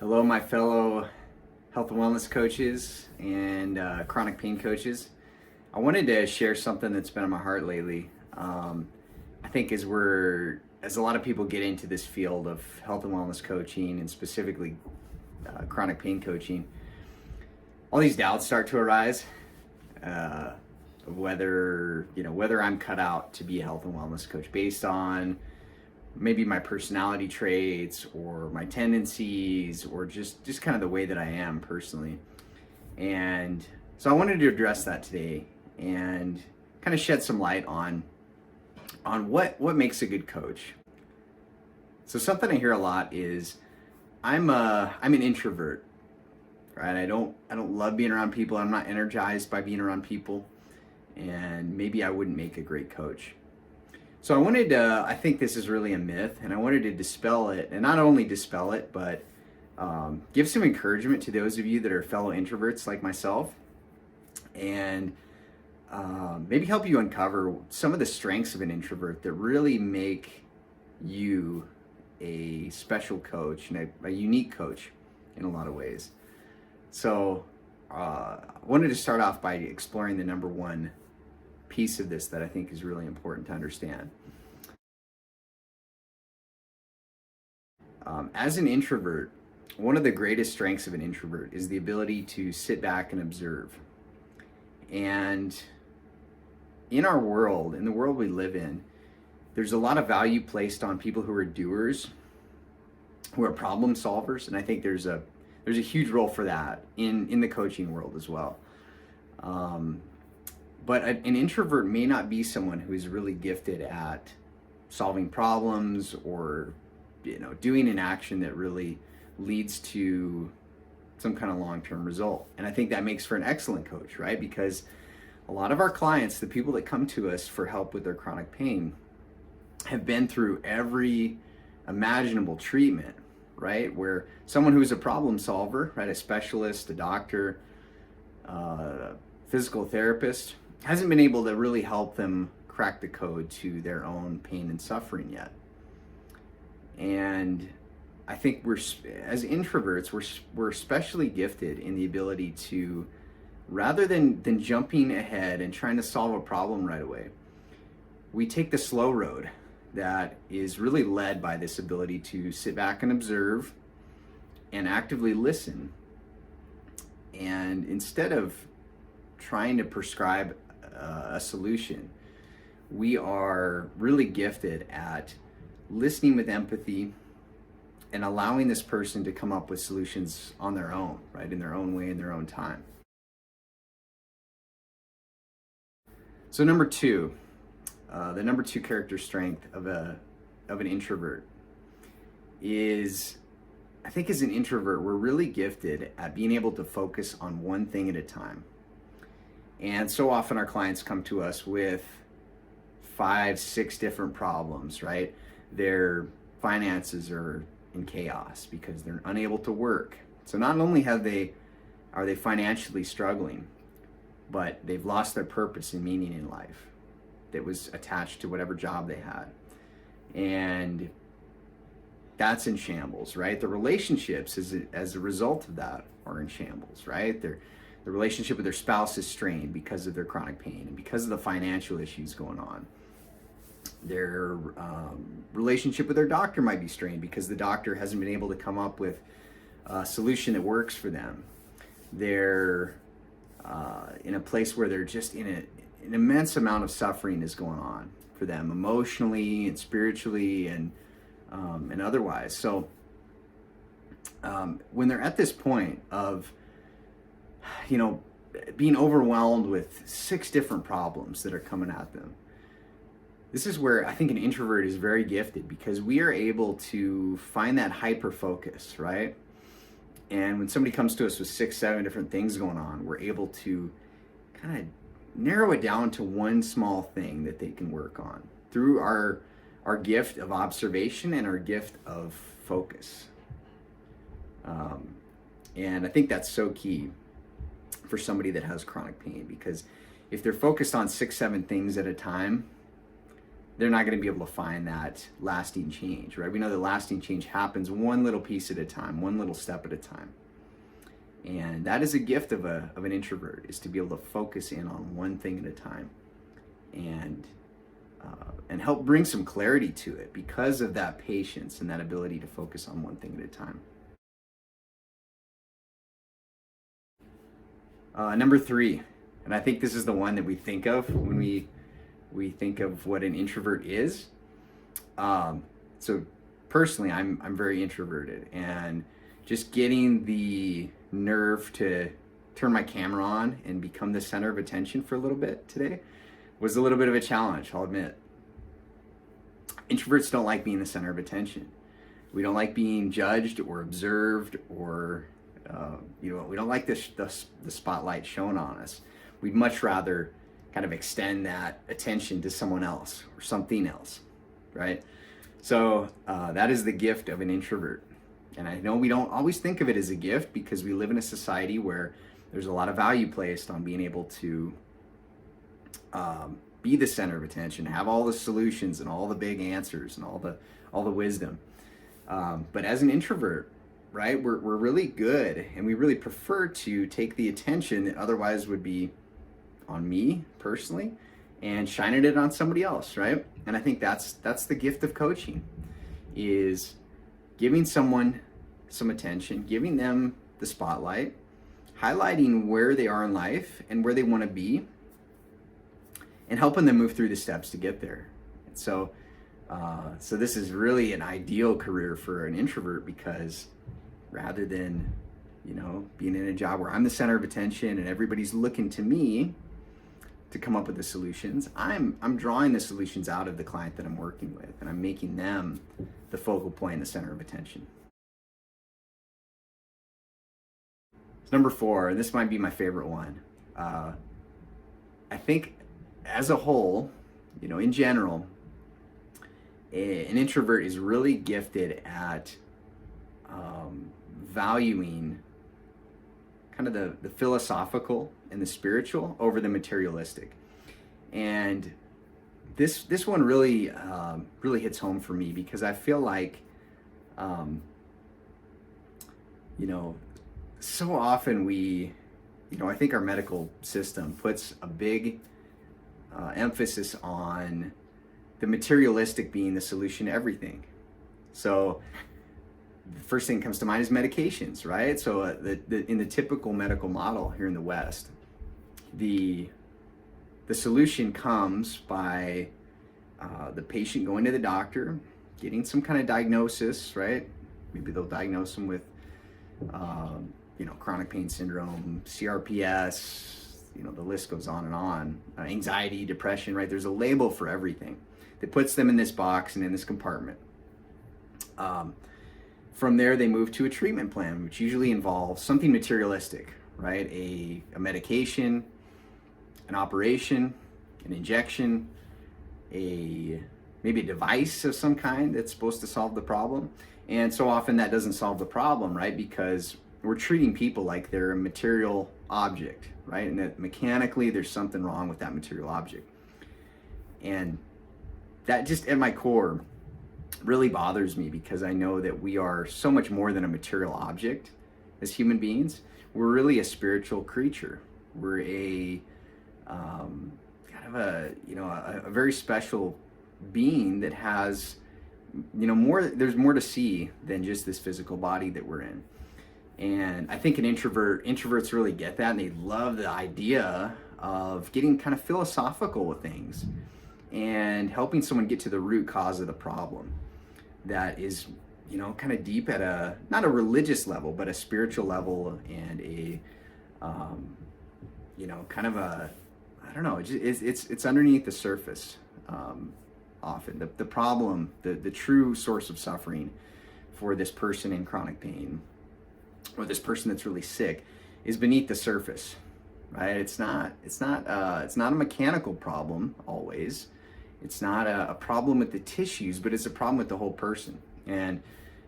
Hello, my fellow health and wellness coaches and chronic pain coaches. I wanted to share something that's been on my heart lately. I think as a lot of people get into this field of health and wellness coaching and specifically chronic pain coaching, all these doubts start to arise of whether I'm cut out to be a health and wellness coach based on maybe my personality traits or my tendencies or just kind of the way that I am personally. And so I wanted to address that today and kind of shed some light on what makes a good coach. So something I hear a lot is I'm an introvert, right? I don't love being around people. I'm not energized by being around people, and maybe I wouldn't make a great coach. So I think this is really a myth, and I wanted to dispel it, and not only dispel it, but give some encouragement to those of you that are fellow introverts like myself, and maybe help you uncover some of the strengths of an introvert that really make you a special coach and a unique coach in a lot of ways. So I wanted to start off by exploring the number one piece of this that I think is really important to understand. As an introvert, one of the greatest strengths of an introvert is the ability to sit back and observe. And in our world, in the world we live in, there's a lot of value placed on people who are doers, who are problem solvers, and I think there's a huge role for that in the coaching world as well. But an introvert may not be someone who is really gifted at solving problems or doing an action that really leads to some kind of long-term result. And I think that makes for an excellent coach, right? Because a lot of our clients, the people that come to us for help with their chronic pain, have been through every imaginable treatment, right? Where someone who's a problem solver, right, a specialist, a doctor, physical therapist, hasn't been able to really help them crack the code to their own pain and suffering yet. And I think as introverts, we're especially gifted in the ability to, rather than jumping ahead and trying to solve a problem right away, we take the slow road that is really led by this ability to sit back and observe and actively listen. And instead of trying to prescribe a solution, we are really gifted at listening with empathy and allowing this person to come up with solutions on their own, right, in their own way, in their own time. So the number two character strength of an introvert is, I think as an introvert, we're really gifted at being able to focus on one thing at a time. And so often our clients come to us with 5, 6 different problems, right? Their finances are in chaos because they're unable to work. So not only are they financially struggling, but they've lost their purpose and meaning in life that was attached to whatever job they had. And that's in shambles, right? The relationships as a result of that are in shambles, right? The relationship with their spouse is strained because of their chronic pain and because of the financial issues going on. Their relationship with their doctor might be strained because the doctor hasn't been able to come up with a solution that works for them. They're in a place where they're just in an immense amount of suffering is going on for them emotionally and spiritually and otherwise. So when they're at this point of being overwhelmed with 6 different problems that are coming at them, this is where I think an introvert is very gifted, because we are able to find that hyper focus, right? And when somebody comes to us with 6, 7 different things going on, we're able to kind of narrow it down to one small thing that they can work on through our gift of observation and our gift of focus. And I think that's so key for somebody that has chronic pain, because if they're focused on 6, 7 things at a time, they're not going to be able to find that lasting change, right? We know that lasting change happens one little piece at a time, one little step at a time. And that is a gift of an introvert, is to be able to focus in on one thing at a time and help bring some clarity to it because of that patience and that ability to focus on one thing at a time. Number 3, and I think this is the one that we think of when we think of what an introvert is. So personally, I'm very introverted, and just getting the nerve to turn my camera on and become the center of attention for a little bit today was a little bit of a challenge, I'll admit. Introverts don't like being the center of attention. We don't like being judged or observed, or we don't like the spotlight shown on us. We'd much rather kind of extend that attention to someone else or something else, right? So that is the gift of an introvert. And I know we don't always think of it as a gift because we live in a society where there's a lot of value placed on being able to be the center of attention, have all the solutions and all the big answers and all the wisdom. But as an introvert, right, we're really good, and we really prefer to take the attention that otherwise would be on me personally and shining it on somebody else, right? And I think that's the gift of coaching, is giving someone some attention, giving them the spotlight, highlighting where they are in life and where they want to be, and helping them move through the steps to get there. And so this is really an ideal career for an introvert, because rather than, being in a job where I'm the center of attention and everybody's looking to me to come up with the solutions, I'm drawing the solutions out of the client that I'm working with, and I'm making them the focal point and the center of attention. Number 4, and this might be my favorite one. I think as a whole, in general, an introvert is really gifted at valuing kind of the philosophical and the spiritual over the materialistic. And this one really hits home for me, because I feel like so often I think our medical system puts a big emphasis on the materialistic being the solution to everything. So the first thing that comes to mind is medications, right? So in the typical medical model here in the West, the solution comes by the patient going to the doctor, getting some kind of diagnosis, right? Maybe they'll diagnose them with chronic pain syndrome, CRPS, the list goes on and on, anxiety, depression, right? There's a label for everything that puts them in this box and in this compartment. From there, they move to a treatment plan, which usually involves something materialistic, right? A medication, an operation, an injection, maybe a device of some kind that's supposed to solve the problem. And so often that doesn't solve the problem, right? Because we're treating people like they're a material object, right? And that mechanically there's something wrong with that material object. And that just at my core really bothers me, because I know that we are so much more than a material object as human beings. We're really a spiritual creature. We're a kind of a very special being that has there's more to see than just this physical body that we're in. And I think introverts really get that, and they love the idea of getting kind of philosophical with things and helping someone get to the root cause of the problem that is, kind of deep at not a religious level, but a spiritual level, and kind of I don't know, it's underneath the surface. Often the problem, the true source of suffering for this person in chronic pain, or this person that's really sick, is beneath the surface, right? It's not a mechanical problem always. It's not a problem with the tissues, but it's a problem with the whole person. And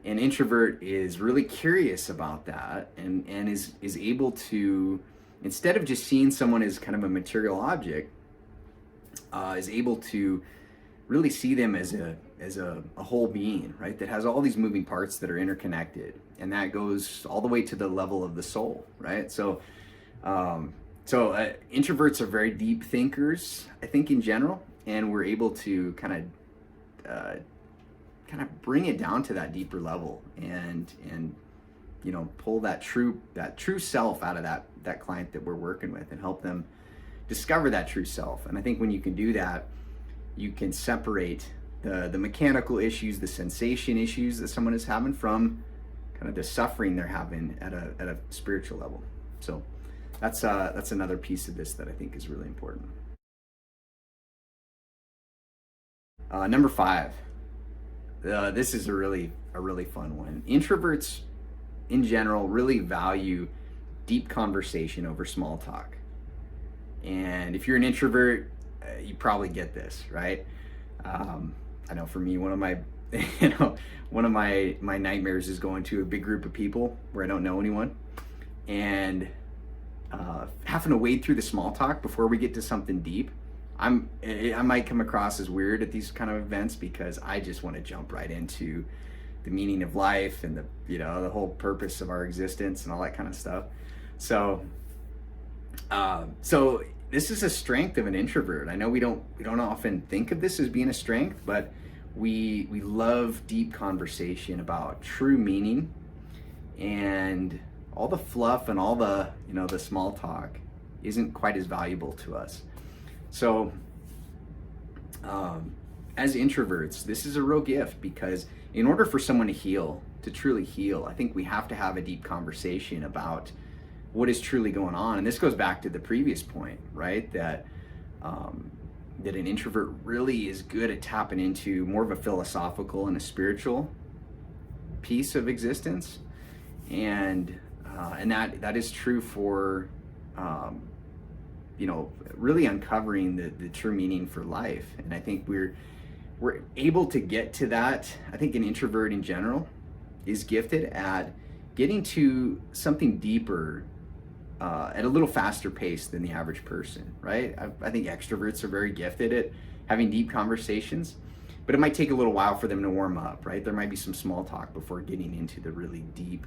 an introvert is really curious about that, and is able to, instead of just seeing someone as kind of a material object, is able to really see them as a whole being, right? That has all these moving parts that are interconnected, and that goes all the way to the level of the soul, right? So introverts are very deep thinkers, I think, in general, and we're able to kind of bring it down to that deeper level, and pull that true self out of that client that we're working with, and help them discover that true self. And I think when you can do that, you can separate the mechanical issues, the sensation issues that someone is having, from kind of the suffering they're having at a spiritual level. So that's another piece of this that I think is really important. Number 5. This is a really fun one. Introverts in general really value deep conversation over small talk. And if you're an introvert, you probably get this, right? I know for me, one of my nightmares is going to a big group of people where I don't know anyone, and having to wade through the small talk before we get to something deep. I might come across as weird at these kind of events, because I just want to jump right into the meaning of life and the whole purpose of our existence and all that kind of stuff. So this is a strength of an introvert. I know we don't often think of this as being a strength, but we love deep conversation about true meaning, and all the fluff and all the the small talk isn't quite as valuable to us. So as introverts, this is a real gift, because in order for someone to truly heal, I think we have to have a deep conversation about what is truly going on. And this goes back to the previous point, right? That an introvert really is good at tapping into more of a philosophical and a spiritual piece of existence. And that is true for really uncovering the true meaning for life. And I think we're able to get to that. I think an introvert in general is gifted at getting to something deeper at a little faster pace than the average person, right? I think extroverts are very gifted at having deep conversations, but it might take a little while for them to warm up, right? There might be some small talk before getting into the really deep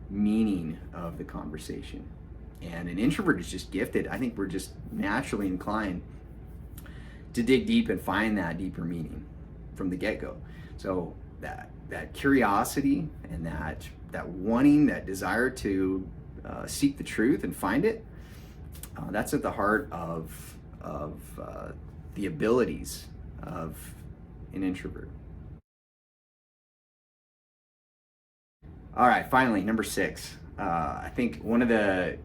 meaning of the conversation. And an introvert is just gifted. I think we're just naturally inclined to dig deep and find that deeper meaning from the get-go. So that curiosity and that wanting, that desire to seek the truth and find it, that's at the heart of the abilities of an introvert. All right, finally, number 6. I think one of the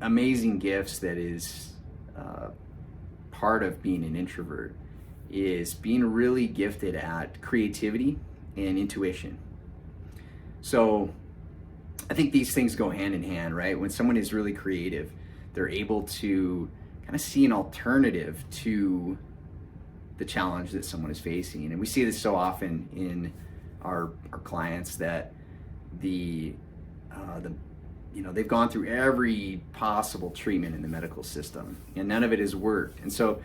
amazing gifts that is part of being an introvert is being really gifted at creativity and intuition. So I think these things go hand in hand, right? When someone is really creative, they're able to kind of see an alternative to the challenge that someone is facing. And we see this so often in our clients that they've gone through every possible treatment in the medical system, and none of it has worked. And so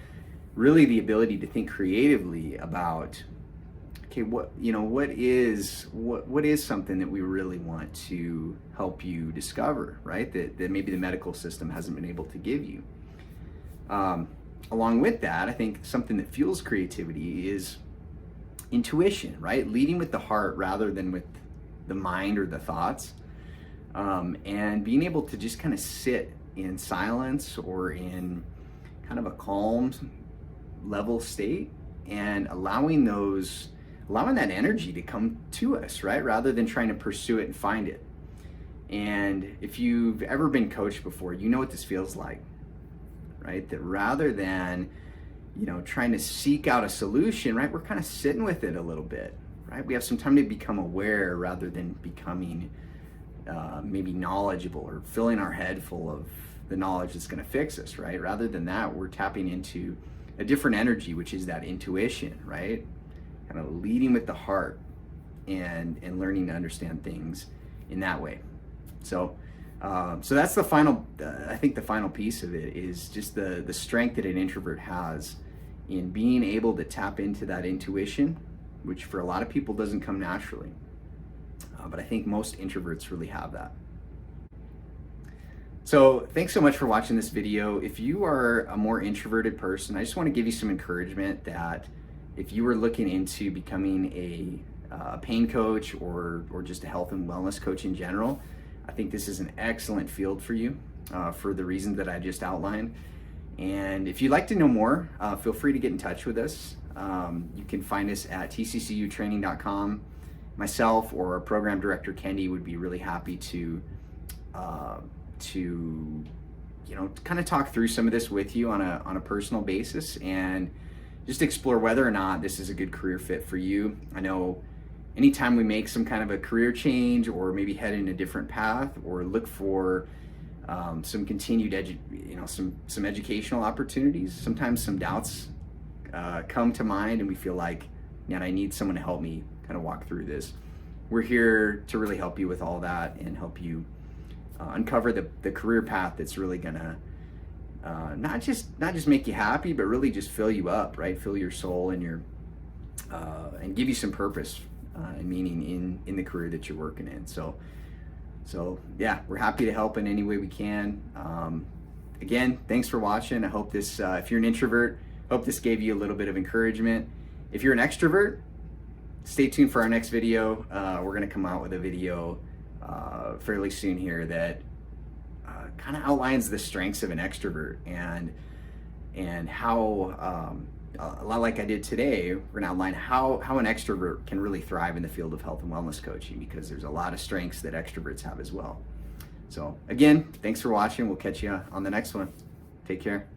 really the ability to think creatively about, okay, what is something that we really want to help you discover, right? That maybe the medical system hasn't been able to give you. Along with that, I think something that fuels creativity is intuition, right? Leading with the heart rather than with the mind or the thoughts. And being able to just kind of sit in silence or in kind of a calm level state, and allowing that energy to come to us, right? Rather than trying to pursue it and find it. And if you've ever been coached before, you know what this feels like, right? That rather than, trying to seek out a solution, right? We're kind of sitting with it a little bit, right? We have some time to become aware rather than becoming maybe knowledgeable or filling our head full of the knowledge that's going to fix us, right? Rather than that, we're tapping into a different energy, which is that intuition, right? Kind of leading with the heart and learning to understand things in that way. So that's the final, I think the final piece of it is just the strength that an introvert has in being able to tap into that intuition, which for a lot of people doesn't come naturally. But I think most introverts really have that. So thanks so much for watching this video. If you are a more introverted person, I just want to give you some encouragement that if you are looking into becoming a pain coach or just a health and wellness coach in general, I think this is an excellent field for you for the reasons that I just outlined. And if you'd like to know more, feel free to get in touch with us. You can find us at tccutraining.com. Myself or our program director, Kendi, would be really happy to kind of talk through some of this with you on a personal basis and just explore whether or not this is a good career fit for you. I know anytime we make some kind of a career change or maybe head in a different path or look for some continued some educational opportunities, sometimes some doubts come to mind and we feel like, man, I need someone to help me kind of walk through this. We're here to really help you with all that and help you uncover the career path that's really gonna not just make you happy, but really just fill you up, right? Fill your soul and your and give you some purpose and meaning in the career that you're working in. So yeah, we're happy to help in any way we can. Again, thanks for watching. I hope this, if you're an introvert, hope this gave you a little bit of encouragement. If you're an extrovert, stay tuned for our next video. We're gonna come out with a video fairly soon here that kind of outlines the strengths of an extrovert and how, a lot like I did today, we're gonna outline how an extrovert can really thrive in the field of health and wellness coaching, because there's a lot of strengths that extroverts have as well. So again, thanks for watching. We'll catch you on the next one. Take care.